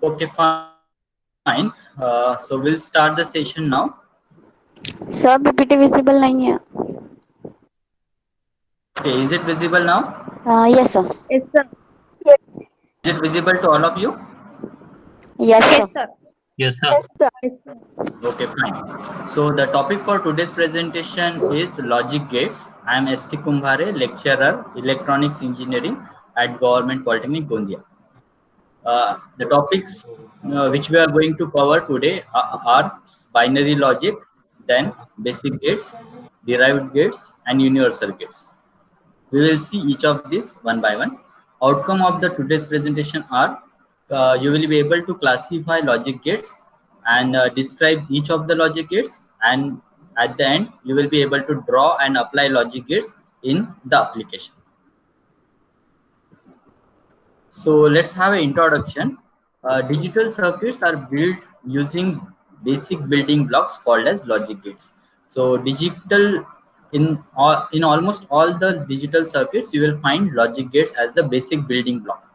Okay, fine. So we'll start the session now. Sir PPT visible नहीं है. Okay, is it visible now? Yes sir. Yes, sir. Is it visible to all of you? Yes sir. Yes, sir. Yes, sir. Yes, sir. Okay, fine. So the topic for today's presentation is logic gates. I am S.T. Kumbhare, lecturer, electronics engineering at Government Polytechnic, Gondia. The topics which we are going to cover today are binary logic, then basic gates, derived gates, and universal gates. We will see each of these one by one. Outcome of the today's presentation are you will be able to classify logic gates and describe each of the logic gates, and at the end you will be able to draw and apply logic gates in the application. So let's have an introduction. Digital circuits are built using basic building blocks called as logic gates. So digital in almost all the digital circuits, you will find logic gates as the basic building block.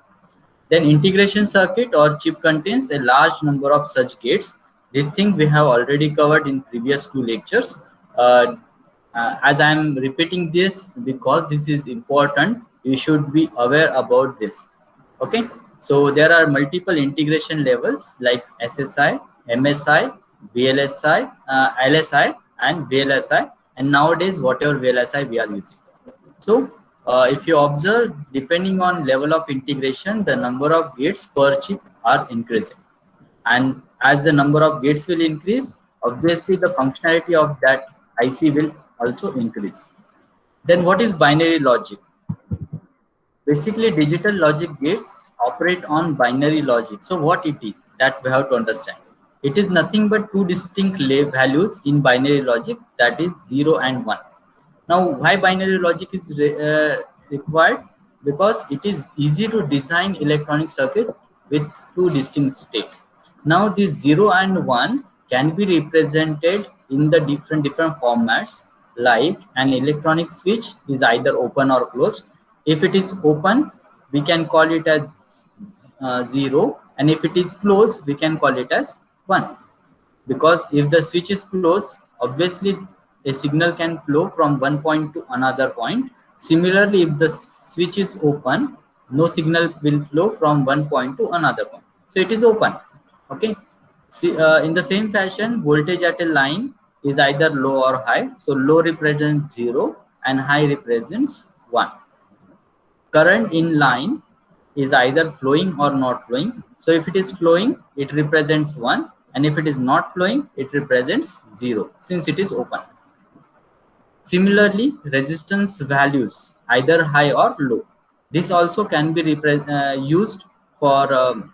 Then integration circuit or chip contains a large number of such gates. This thing we have already covered in previous two lectures. As I am repeating this because this is important, you should be aware about this. Okay, so there are multiple integration levels like SSI, MSI, VLSI, LSI, and VLSI, and nowadays whatever VLSI we are using. So if you observe, depending on level of integration, the number of gates per chip are increasing, and as the number of gates will increase, obviously the functionality of that IC will also increase. Then what is binary logic? Basically, digital logic gates operate on binary logic. So what it is, that we have to understand. It is nothing but two distinct values in binary logic, that is 0 and 1. Now, why binary logic is required? Because it is easy to design electronic circuit with two distinct states. Now, this 0 and 1 can be represented in the different formats, like an electronic switch is either open or closed. If it is open, we can call it as 0, and if it is closed, we can call it as 1. Because if the switch is closed, obviously a signal can flow from one point to another point. Similarly, if the switch is open, no signal will flow from one point to another point. So it is open. Okay. See, in the same fashion, voltage at a line is either low or high. So low represents 0 and high represents 1. Current in line is either flowing or not flowing. So if it is flowing, it represents 1, and if it is not flowing, it represents 0, since it is open. Similarly, resistance values either high or low. This also can be used for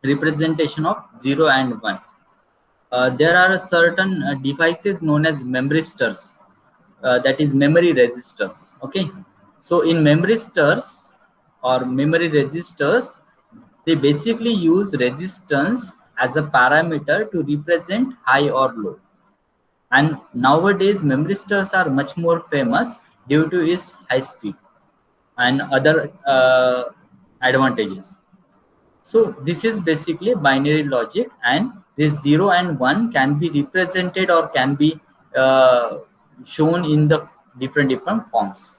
representation of 0 and 1. There are certain devices known as memristors, that is memory resistors. Okay, so in memristors or memory registers, they basically use resistance as a parameter to represent high or low. And nowadays memristors are much more famous due to its high speed and other advantages. So this is basically binary logic, and this 0 and 1 can be represented or can be shown in the different forms.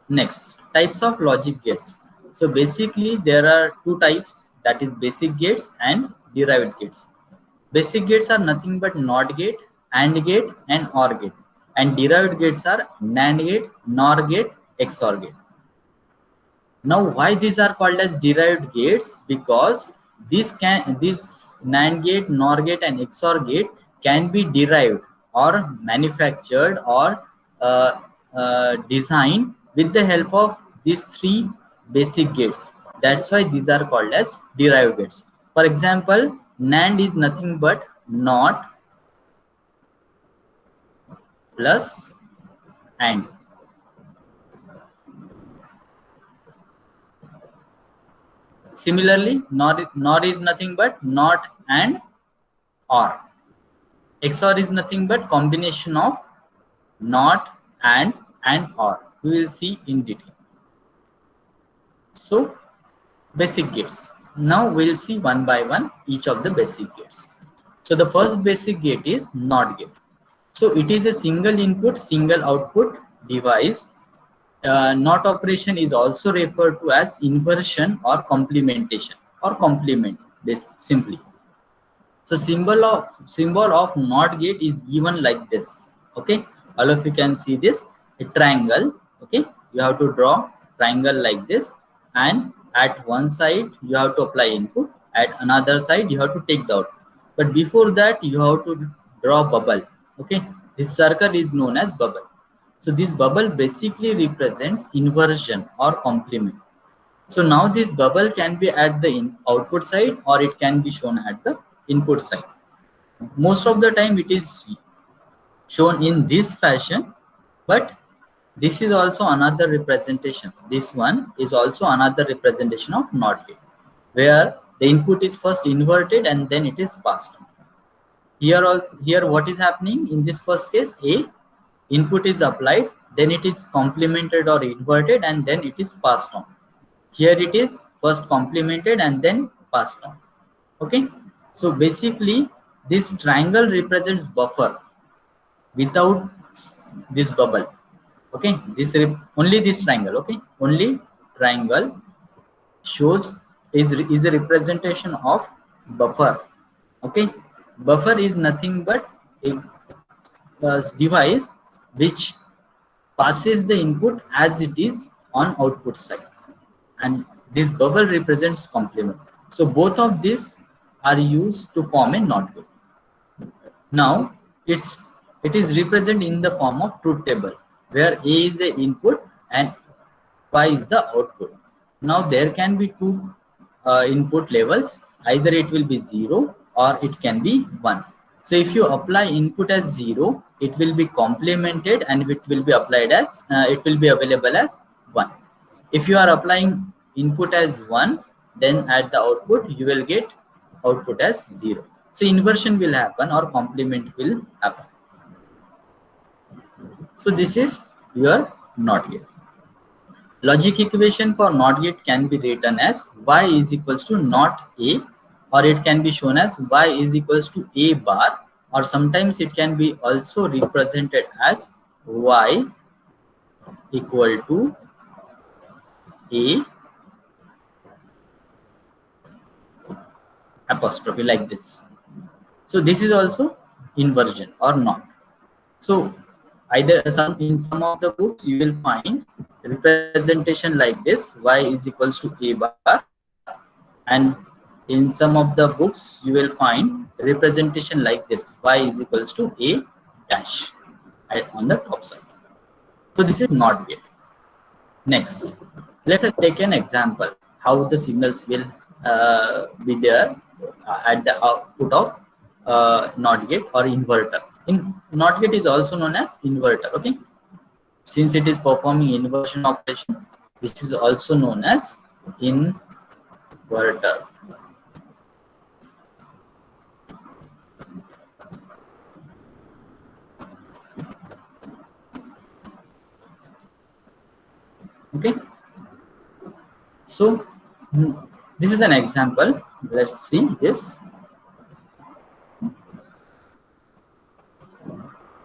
Next, types of logic gates. So basically there are two types, that is basic gates and derived gates. Basic gates are nothing but NOT gate, AND gate, and OR gate, and derived gates are NAND gate, NOR gate, XOR gate. Now, why these are called as derived gates? Because this NAND gate, NOR gate, and XOR gate can be derived or manufactured or designed with the help of these three basic gates. That's why these are called as derived gates. For example, NAND is nothing but NOT plus AND. Similarly, NOR is nothing but NOT and OR. XOR is nothing but combination of NOT and OR. We will see in detail. So, basic gates. Now we'll see one by one each of the basic gates. So the first basic gate is NOT gate. So it is a single input, single output device. NOT operation is also referred to as inversion or complementation or complement, this simply. So symbol of NOT gate is given like this. Okay, all of you can see this, a triangle. Okay, you have to draw triangle like this, and at one side you have to apply input, at another side you have to take the output. But before that you have to draw bubble. Okay, this circle is known as bubble. So this bubble basically represents inversion or complement. So now this bubble can be at the output side, or it can be shown at the input side. Most of the time it is shown in this fashion, but this is also another representation. This one is also another representation of NOT gate, where the input is first inverted and then it is passed on. Here what is happening in this first case, a input is applied, then it is complemented or inverted, and then it is passed on. Here it is first complemented and then passed on. Okay, so basically this triangle represents buffer without this bubble. Okay, only this triangle. Okay, only triangle shows is a representation of buffer. Okay, buffer is nothing but a device which passes the input as it is on output side, and this bubble represents complement. So both of these are used to form a NOT gate. Now it is represented in the form of truth table, where A is the input and Y is the output. Now there can be two input levels, either it will be 0 or it can be 1. So if you apply input as 0, it will be complemented and it will be applied as it will be available as 1. If you are applying input as 1, then at the output you will get output as 0. So inversion will happen or complement will happen. So this is your NOT gate. Logic equation for NOT gate can be written as y is equals to not a, or it can be shown as y is equals to a bar, or sometimes it can be also represented as y equal to a apostrophe, like this. So this is also inversion or not. So either in some of the books you will find representation like this, y is equals to a bar, and in some of the books you will find representation like this, y is equals to a dash on the top side. So this is NOT gate. Next, let's take an example how the signals will be there at the output of NOT gate or inverter. In NOT gate is also known as inverter. Okay, since it is performing inversion operation, this is also known as inverter. Okay, so this is an example. Let's see this.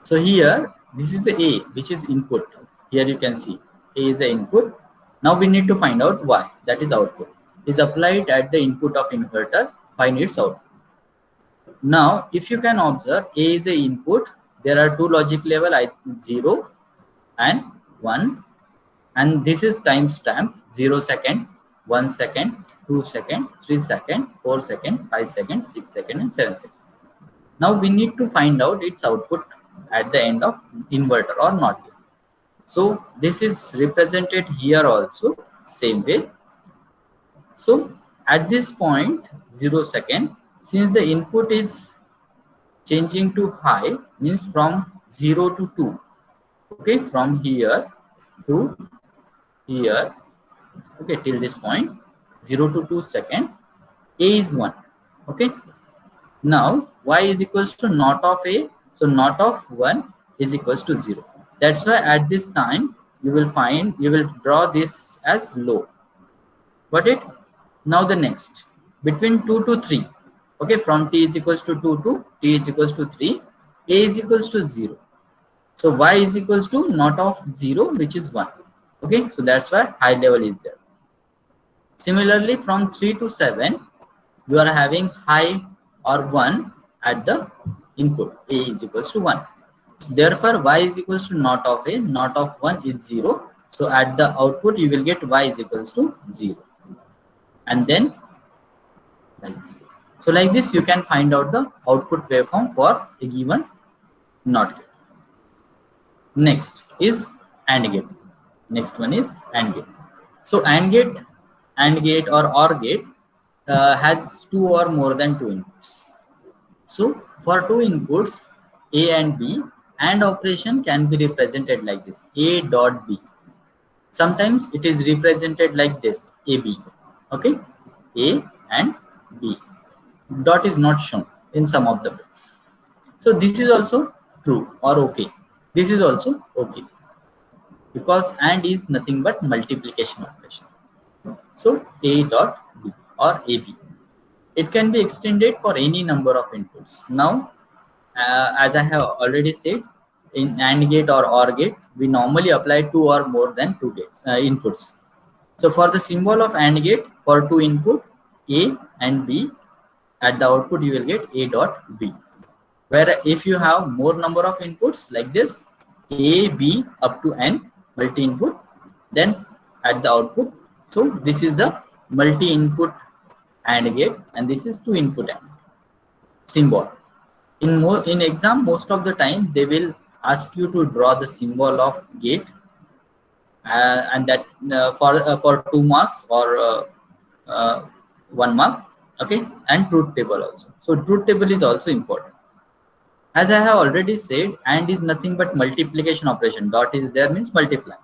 So here this is the A, which is input. Here you can see A is the input. Now we need to find out Y, that is output, is applied at the input of inverter, find its output. Now if you can observe, A is the input, there are two logic level, 0 and 1, and this is timestamp 0 second, 1 second, 2 second, 3 second, 4 second, 5 second, 6 second, and 7 second. Now we need to find out its output at the end of inverter or NOT gate. So this is represented here also same way. So at this point 0 second, since the input is changing to high, means from 0 to 2, okay, from here to here, okay, till this point 0 to 2 second, A is 1. Okay, now Y is equals to not of A, so not of 1 is equals to 0. That's why at this time you will draw this as low. Got it? Now the next, between 2 to 3. Okay, from t is equals to 2 to t is equals to 3, a is equals to 0. So y is equals to not of 0, which is 1. Okay, so that's why high level is there. Similarly, from 3 to 7, you are having high or 1 at the input. A is equals to 1. So therefore, y is equals to not of a, not of 1 is 0. So at the output, you will get y is equals to 0. And then like this. So like this, you can find out the output waveform for a given NOT gate. Next is AND gate. Next one is AND gate. So AND gate or OR gate has 2 or more than 2 inputs. So for 2 inputs, A and B, AND operation can be represented like this, A dot B. Sometimes it is represented like this, AB. Okay, A and B. Dot is not shown in some of the bits. So this is also true or okay. This is also okay, because AND is nothing but multiplication operation. So A dot B or AB. It can be extended for any number of inputs. Now, as I have already said, in AND gate or OR gate, we normally apply 2 or more than 2 gates inputs. So for the symbol of AND gate, for 2 input A and B, at the output you will get A dot B. Where if you have more number of inputs like this, A, B up to N multi-input, then at the output, so this is the multi-input AND gate, and this is 2 input AND symbol. In exam, most of the time they will ask you to draw the symbol of gate, and that for 2 marks or 1 mark. Okay, and truth table also. So truth table is also important. As I have already said, AND is nothing but multiplication operation. Dot is there means multiply.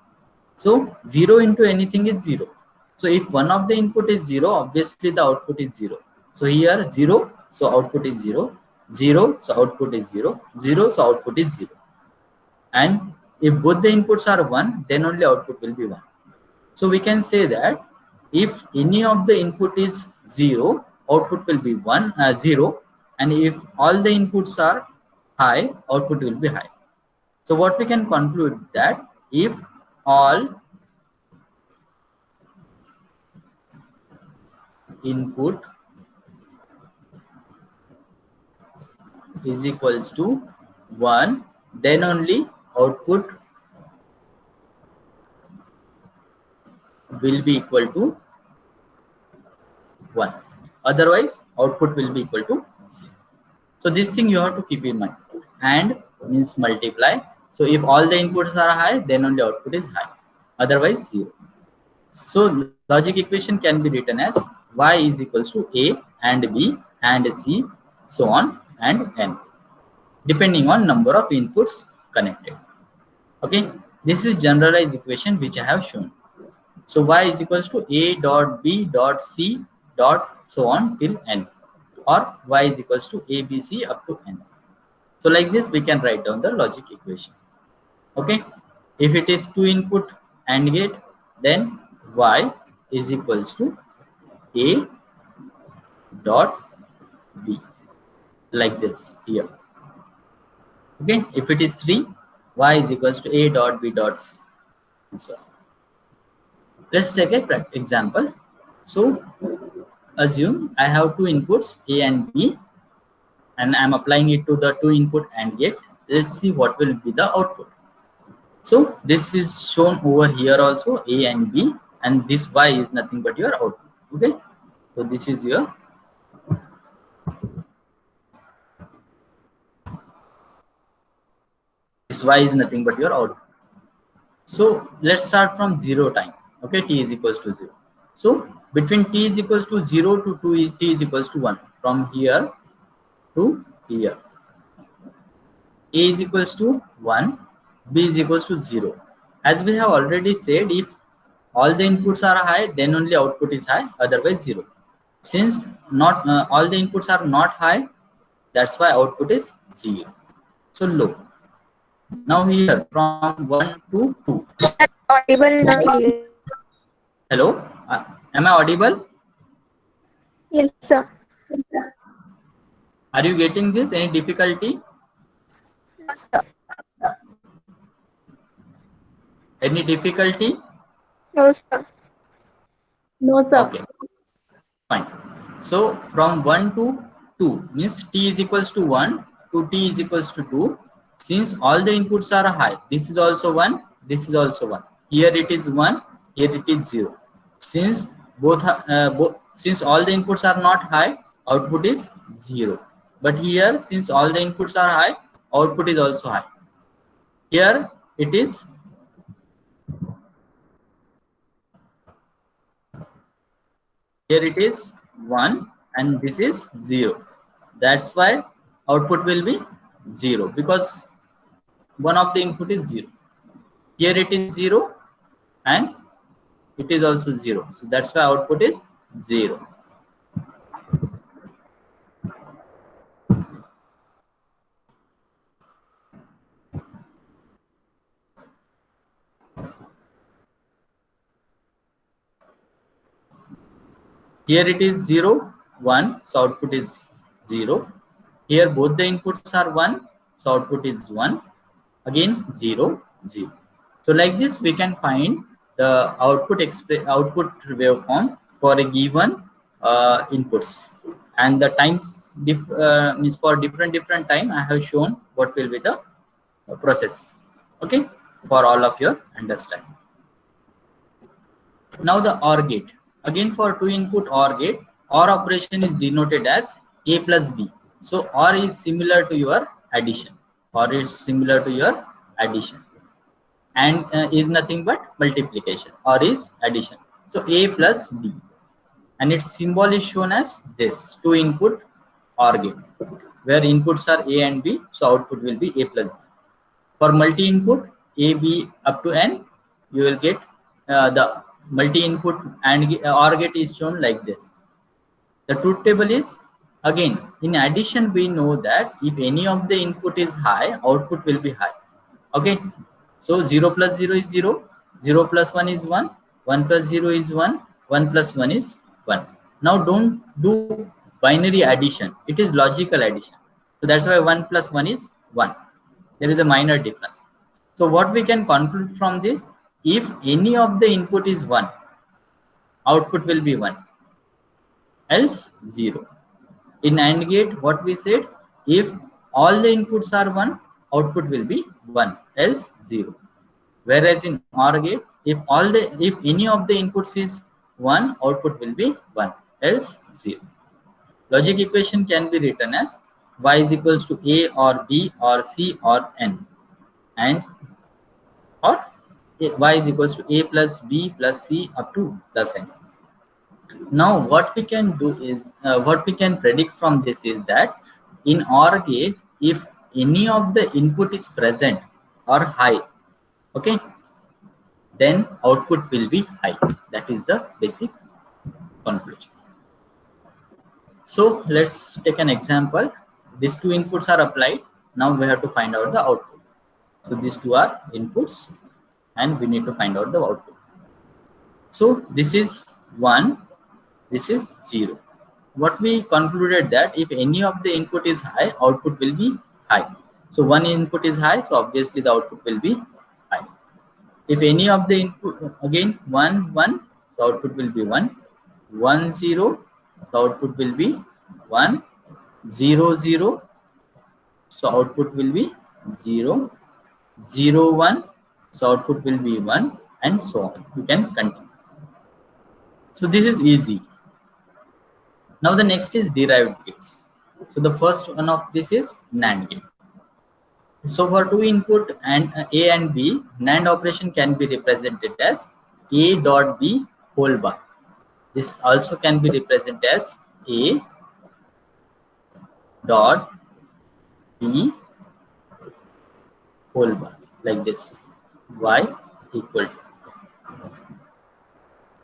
So 0 into anything is 0. So if one of the input is 0, obviously the output is 0. So here 0, so output is 0. 0, so output is 0. 0, so output is 0. And if both the inputs are 1, then only output will be 1. So we can say that if any of the input is 0, output will be 0. And if all the inputs are high, output will be high. So what we can conclude that if all input is equals to 1, then only output will be equal to 1. Otherwise, output will be equal to 0. So this thing you have to keep in mind. AND means multiply. So if all the inputs are high, then only output is high. Otherwise, 0. So logic equation can be written as y is equals to A and B and C, so on and N, depending on number of inputs connected. Okay, this is generalized equation which I have shown. So y is equals to A dot B dot C dot so on till N, or y is equals to A, B, C up to N. So like this, we can write down the logic equation. Okay, if it is 2 input AND gate, then y is equals to A dot B, like this here. Okay, if it is 3, y is equals to A dot B dot C, and so on. Let's take a example. So assume I have 2 inputs A and B, and I'm applying it to the 2 input AND gate. Let's see what will be the output. So this is shown over here also, A and B, and this y is nothing but your output. Okay, so this is your this y is nothing but your output. So let's start from 0 time. Okay, t is equals to 0. So between t is equals to 0 to t is equals to 1, from here to here, A is equals to 1, B is equals to 0. As we have already said, if all the inputs are high, then only output is high, otherwise 0. Since not all the inputs are not high, that's why output is 0. So low. Now here from 1 to 2. Audible, not clear. Hello, am I audible? Yes, sir. Are you getting this? Any difficulty? No, sir. Any difficulty? No, sir. No, sir. Okay, fine. So from 1 to 2 means t is equals to 1 to t is equals to 2. Since all the inputs are high, this is also 1, this is also 1. Here it is 1, here it is 0. Since since all the inputs are not high, output is 0. But here, since all the inputs are high, output is also high. Here it is here it is 1 and this is 0. That's why output will be 0 because one of the input is 0. Here it is 0 and it is also 0. So that's why output is 0. Here it is 0, 1, so output is 0. Here both the inputs are 1, so output is 1. Again 0, 0. So like this we can find the output waveform for a given inputs, and the times means for different time I have shown what will be the process. Okay, for all of your understanding. Now the OR gate. Again for 2 input OR gate, OR operation is denoted as A plus B. So OR is similar to your addition. OR is similar to your addition. And is nothing but multiplication. OR is addition. So A plus B. And its symbol is shown as this 2 input OR gate, where inputs are A and B. So output will be A plus B. For multi input A, B up to N, you will get the multi-input and OR gate is shown like this. The truth table is, again, in addition we know that if any of the input is high, output will be high. Okay, so 0 plus 0 is 0, 0 plus 1 is 1, 1 plus 0 is 1, 1 plus 1 is 1. Now don't do binary addition, it is logical addition. So that's why 1 plus 1 is 1. There is a minor difference. So what we can conclude from this, if any of the input is 1, output will be 1, else 0. In AND gate, what we said, if all the inputs are 1, output will be 1, else 0. Whereas in OR gate, if any of the inputs is 1, output will be 1, else 0. Logic equation can be written as y is equals to A or B or C or N, and or y is equals to A plus B plus C up to plus N. Now what we can do is, what we can predict from this is that in OR gate, if any of the input is present or high, okay, then output will be high. That is the basic conclusion. So let's take an example. These two inputs are applied. Now we have to find out the output. So these two are inputs and we need to find out the output. So this is 1, this is 0. What we concluded that if any of the input is high, output will be high. So one input is high, so obviously the output will be high. If any of the input, again 1, 1, so output will be 1, 1, 0, so output will be 1, 0, 0, so output will be 0, 0, 1, so output will be 1, and so on. You can continue. So this is easy. Now the next is derived gates. So the first one of this is NAND gate. So for two input and A and B, NAND operation can be represented as A dot B whole bar. This also can be represented as A dot B whole bar, like this, Y equal to.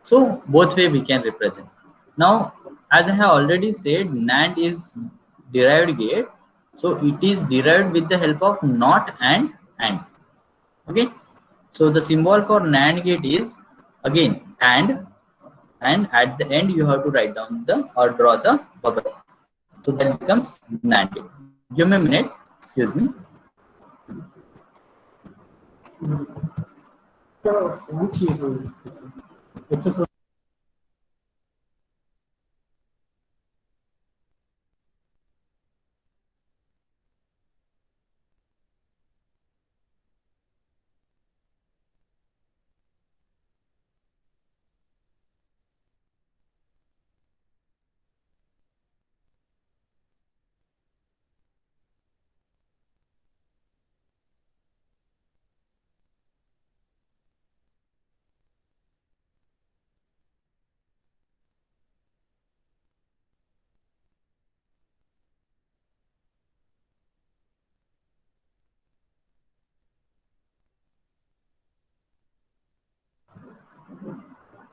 So both way we can represent. Now, as I have already said, NAND is derived gate. So it is derived with the help of NOT and AND. Okay. So the symbol for NAND gate is again AND, and at the end you have to write down the or draw the bubble. So that becomes NAND gate. Give me a minute, excuse me.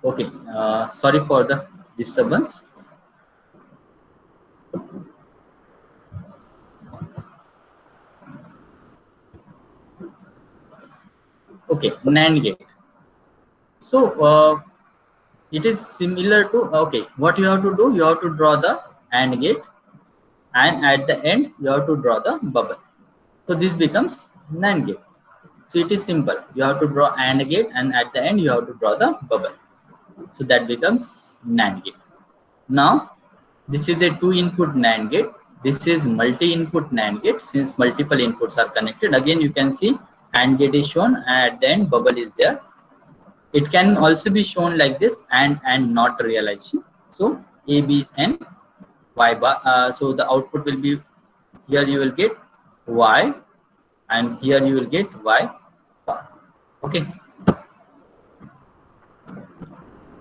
Okay, sorry for the disturbance. Okay, NAND gate. So it is similar to, okay, what you have to do, you have to draw the AND gate, and at the end you have to draw the bubble. So this becomes NAND gate. So it is simple. You have to draw AND gate, and at the end you have to draw the bubble. So that becomes NAND gate. Now this is a 2-input NAND gate. This is multi-input NAND gate. Since multiple inputs are connected, again you can see AND gate is shown, and at the end bubble is there. It can also be shown like this, and not realization. So A, B, and Y bar. So the output will be, here you will get Y, and here you will get Y bar. Okay.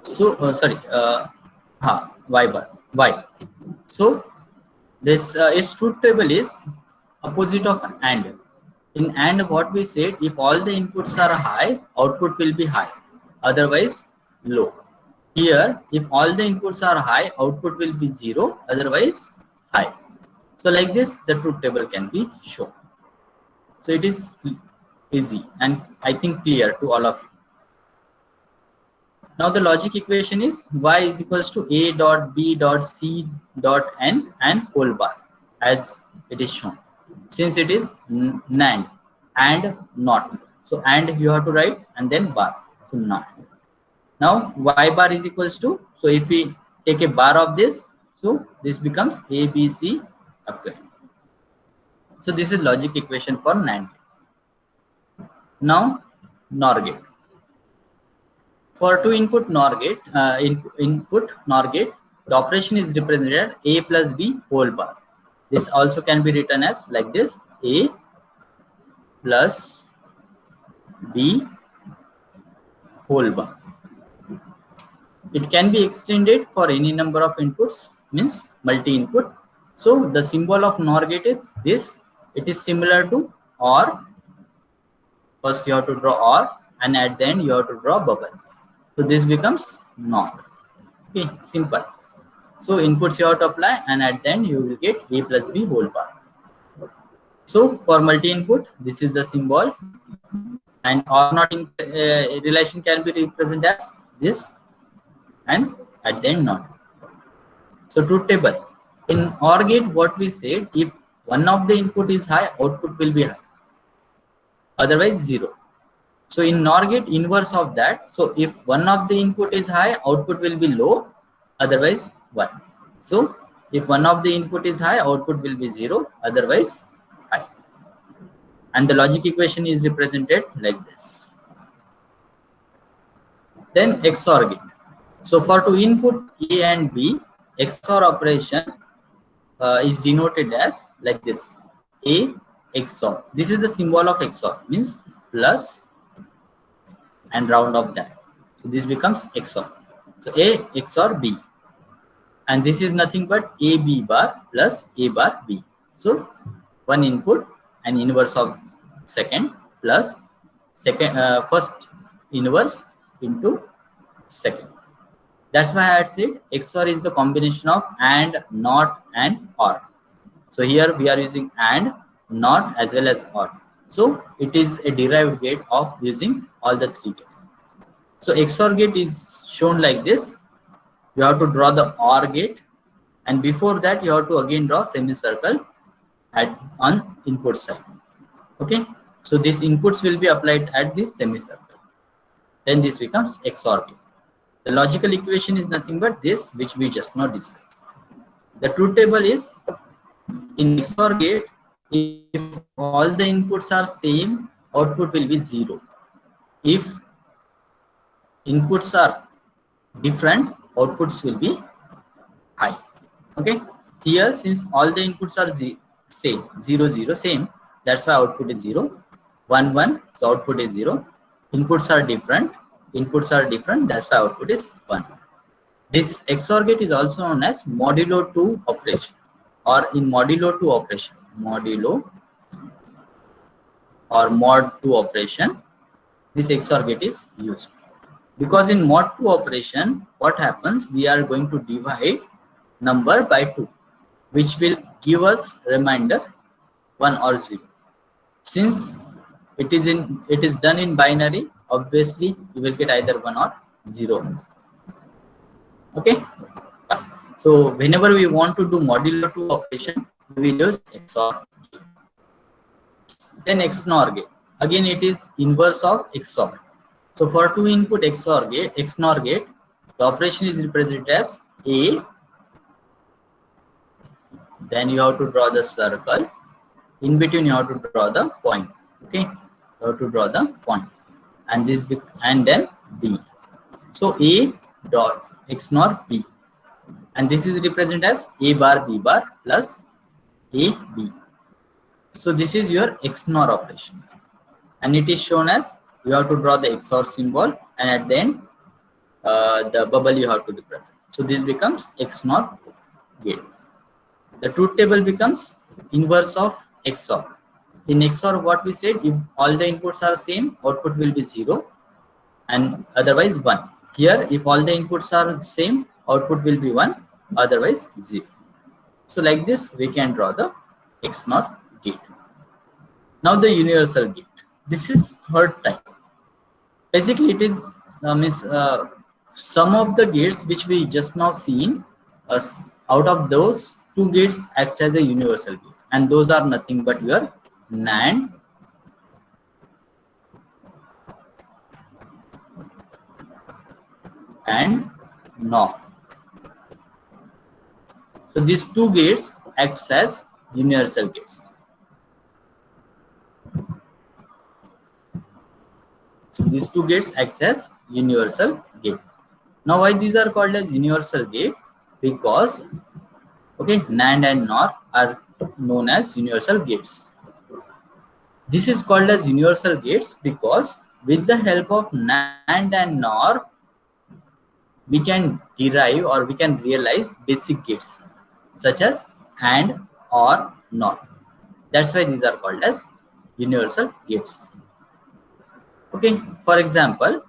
So sorry, Y bar, Y. So this is truth table is opposite of AND. In AND, what we said, if all the inputs are high, output will be high, otherwise low. Here, if all the inputs are high, output will be 0, otherwise high. So like this, the truth table can be shown. So it is easy and I think clear to all of you. Now the logic equation is y is equals to a dot b dot c dot n and whole bar, as it is shown. Since it is NAND and not, so and you have to write and then bar, so not. Now y bar is equals to, so if we take a bar of this, so this becomes a b c up to n. So this is logic equation for NAND. Now NOR gate. For 2-input NOR gate, input NOR gate, the operation is represented a plus b whole bar. This also can be written as like this: a plus b whole bar. It can be extended for any number of inputs, means multi-input. So the symbol of NOR gate is this. It is similar to OR. First you have to draw OR, and at the end you have to draw bubble. So this becomes NOR. Okay, simple. So inputs you have to apply, and at the end you will get a plus b whole bar. So for multi-input, this is the symbol, and OR not in relation can be represented as this, and at the end not. So truth table. In OR gate, what we said, if one of the input is high, output will be high, otherwise 0. So in NOR gate, inverse of that. So if one of the input is high, output will be low, otherwise 1. So if one of the input is high, output will be 0, otherwise high. And the logic equation is represented like this. Then XOR gate. So for 2 input A and B, XOR operation is denoted as like this: A XOR. This is the symbol of XOR, means plus and round of that. So this becomes XOR. So A XOR B, and this is nothing but A B bar plus A bar B. So one input and inverse of second plus second first inverse into second. That's why I had said XOR is the combination of AND, NOT, and OR. So here we are using AND, NOT, as well as OR. So it is a derived gate of using all the 3 gates. So XOR gate is shown like this. you have to draw the OR gate, and before that you have to again draw semicircle on input side. Okay, so these inputs will be applied at this semicircle. Then this becomes XOR gate. The logical equation is nothing but this, which we just now discussed. The truth table is, in XOR gate, if all the inputs are same, output will be 0. If inputs are different, outputs will be high. Okay, here since all the inputs are same, 0 0 same, that's why output is 0. 1 1, so output is 0. Inputs are different, that's why output is 1. This XOR gate is also known as modulo 2 operation, or in modulo 2 operation, modulo or mod 2 operation, this XOR gate is used. Because in mod 2 operation, what happens, we are going to divide number by 2, which will give us remainder 1 or 0. Since it is done in binary, obviously you will get either 1 or 0. Okay, so whenever we want to do modulo 2 operation, we will use XOR gate. Then XNOR gate, again it is inverse of XOR. So for 2 input XOR gate, the operation is represented as A. Then you have to draw the circle. In between you have to draw the point. Okay, you have to draw the point, and this and then B. So A dot XNOR B, and this is represented as A bar B bar plus A B. So this is your XNOR operation, and it is shown as, you have to draw the XOR symbol, and at the end the bubble you have to represent. So this becomes XNOR gate. The truth table becomes inverse of XOR. In XOR, what we said, if all the inputs are same, output will be 0 and otherwise 1. Here, if all the inputs are same, output will be 1, otherwise 0. So like this, we can draw the XNOR gate. Now the universal gate. This is third type. Basically, it is some of the gates which we just now seen. Out of those, 2 gates acts as a universal gate, and those are nothing but your NAND and NOR. So these 2 gates acts as universal gates. So these 2 gates acts as universal gate. Now why these are called as universal gate? Because NAND and NOR are known as universal gates. This is called as universal gates because with the help of NAND and NOR, we can derive or we can realize basic gates such as AND or NOR. That's why these are called as universal gates. Okay, for example,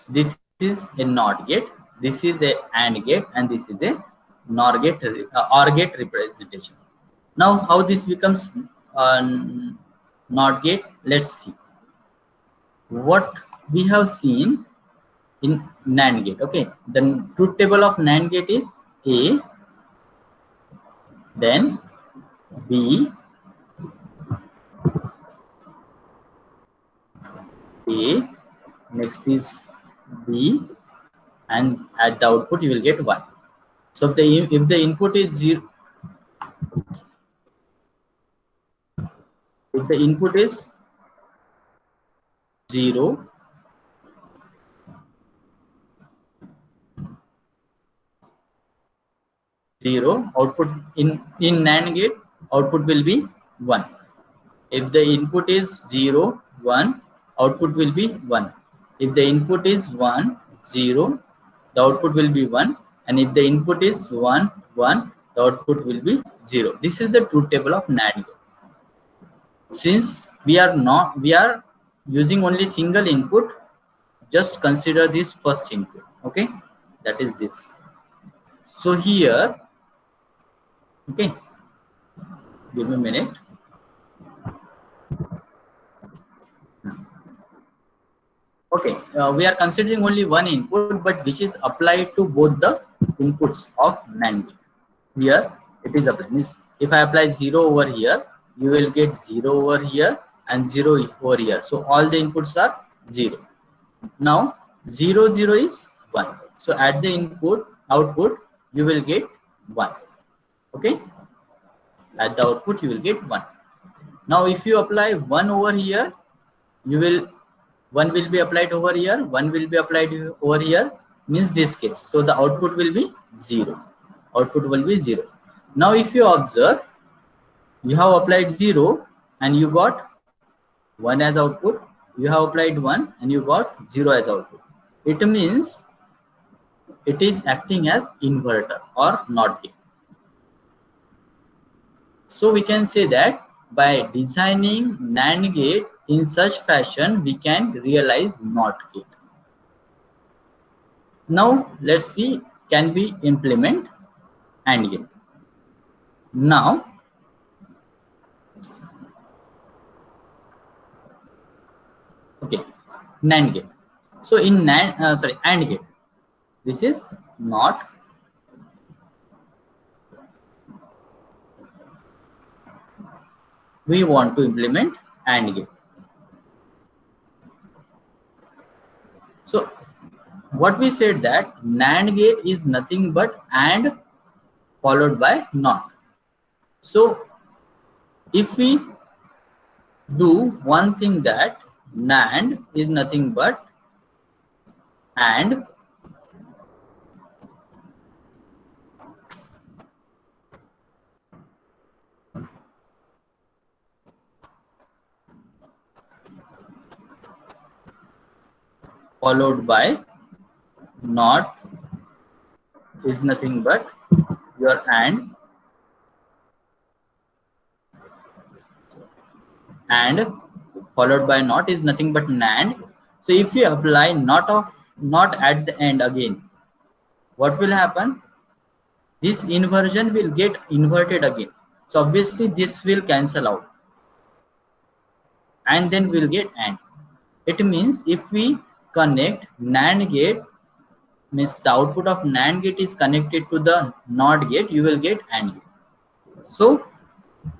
this is a NOT gate, this is a AND gate, and this is a NOR gate, OR gate representation. Now, how this becomes NOT gate? Let's see. What we have seen in NAND gate. Okay, the truth table of NAND gate is A, then B, A, next is B, and at the output you will get 1. So if the input is 0, if the input is 0, output in NAND gate, output will be 1. If the input is 0 1, output will be 1. If the input is 1 0, the output will be 1, and if the input is 1 1, the output will be 0. This is the truth table of NAND gate. Since we are using only single input, just consider this first input. Okay, that is this. So here, okay, give me a minute. Okay, we are considering only one input, but which is applied to both the inputs of NAND gate. Here it is applied. Means if I apply 0 over here, you will get 0 over here and 0 over here. So all the inputs are 0. Now 0 0 is 1. So at the output you will get 1. Okay, at the output you will get 1. Now if you apply 1 over here, you will 1 will be applied over here, 1 will be applied over here, means this case. So the output will be 0. Output will be 0. Now if you observe, you have applied 0 and you got 1 as output. You have applied 1 and you got 0 as output. It means it is acting as inverter or NOT gate. So we can say that by designing NAND gate in such fashion, we can realize NOT gate. Now let's see, can we implement AND gate? Now okay, NAND gate. So in AND gate, this is NOT. We want to implement AND gate. So what we said that NAND gate is nothing but AND followed by NOT. So if we do one thing, that NAND is nothing but AND followed by NOT is nothing but your AND followed by NOT is nothing but NAND. So if you apply NOT at the end again, what will happen? This inversion will get inverted again. So obviously this will cancel out and then we'll get AND. It means if we connect NAND gate, means the output of NAND gate is connected to the NOT gate, you will get AND gate. So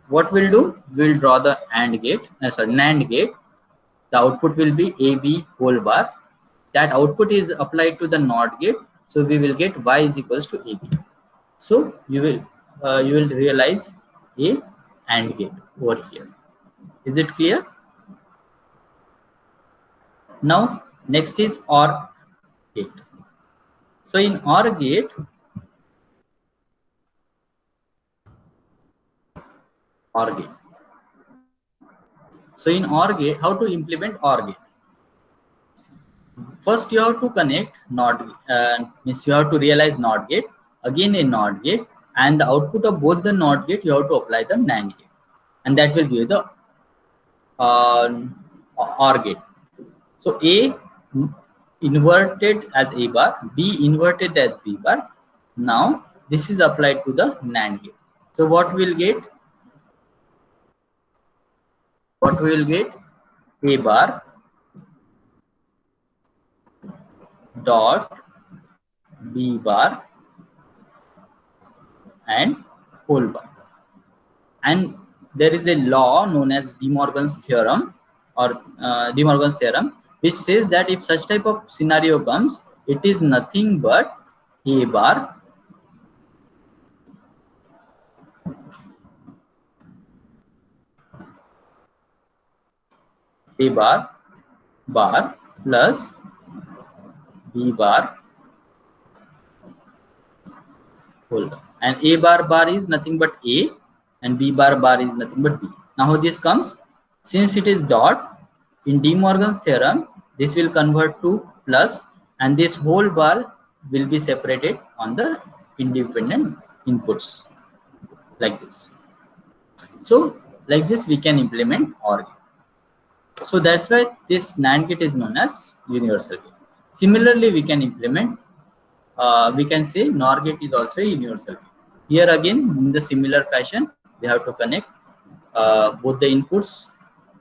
what we'll do, we'll draw the NAND gate. The output will be AB whole bar. That output is applied to the NOT gate, so we will get Y is equals to AB. So you will realize a AND gate over here. Is it clear? Now next is OR gate. So in OR gate, so in OR gate, how to implement OR gate? First you have to connect NOT, means you have to realize NOT gate, again a NOT gate, and the output of both the NOT gate you have to apply the NAND gate, and that will give you the OR gate. So A inverted as A bar, B inverted as B bar. Now this is applied to the NAND gate. So what we will get? A bar dot B bar and whole bar. And there is a law known as De Morgan's theorem, which says that if such type of scenario comes, it is nothing but A bar plus B bar whole bar, and A bar is nothing but A and B bar is nothing but B. Now how this comes? Since it is dot, in De Morgan's theorem this will convert to plus, and this whole bar will be separated on the independent inputs like this. So like this we can implement OR gate. So that's why this NAND gate is known as universal gate. Similarly, we can implement, we can say NOR gate is also a universal gate. Here again, in the similar fashion, we have to connect both the inputs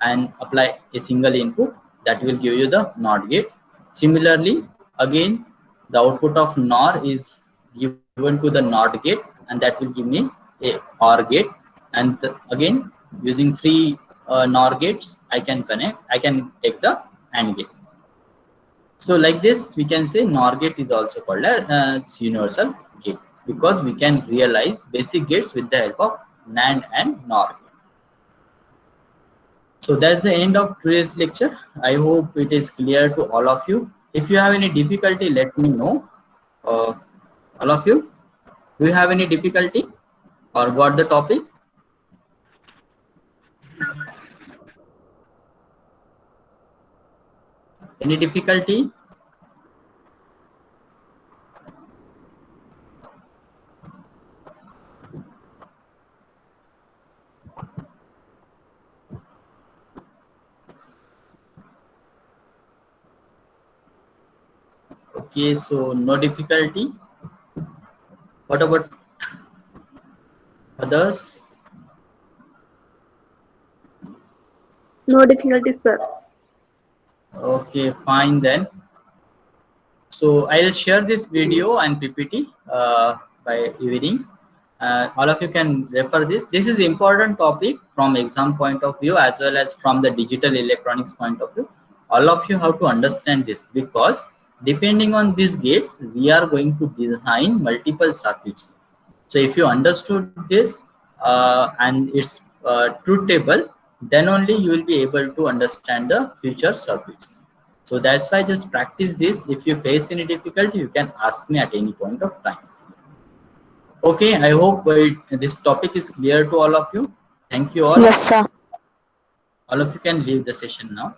and apply a single input that will give you the NOT gate. Similarly, again, the output of NOR is given to the NOT gate, and that will give me a OR gate. And again, using 3 NOR gates, I can take the AND gate. So like this, we can say NOR gate is also called as universal gate, because we can realize basic gates with the help of NAND and NOR gate. So that's the end of today's lecture. I hope it is clear to all of you. If you have any difficulty, let me know. All of you, do you have any difficulty or got the topic? Any difficulty? Okay, so no difficulty. What about others? No difficulty, sir. Okay, fine then. So I'll share this video and PPT by evening. All of you can refer this. This is important topic from exam point of view as well as from the digital electronics point of view. All of you have to understand this, because depending on these gates, we are going to design multiple circuits. So if you understood this and its truth table, then only you will be able to understand the future circuits. So that's why just practice this. If you face any difficulty, you can ask me at any point of time. Okay, I hope this topic is clear to all of you. Thank you all. Yes, sir. All of you can leave the session now.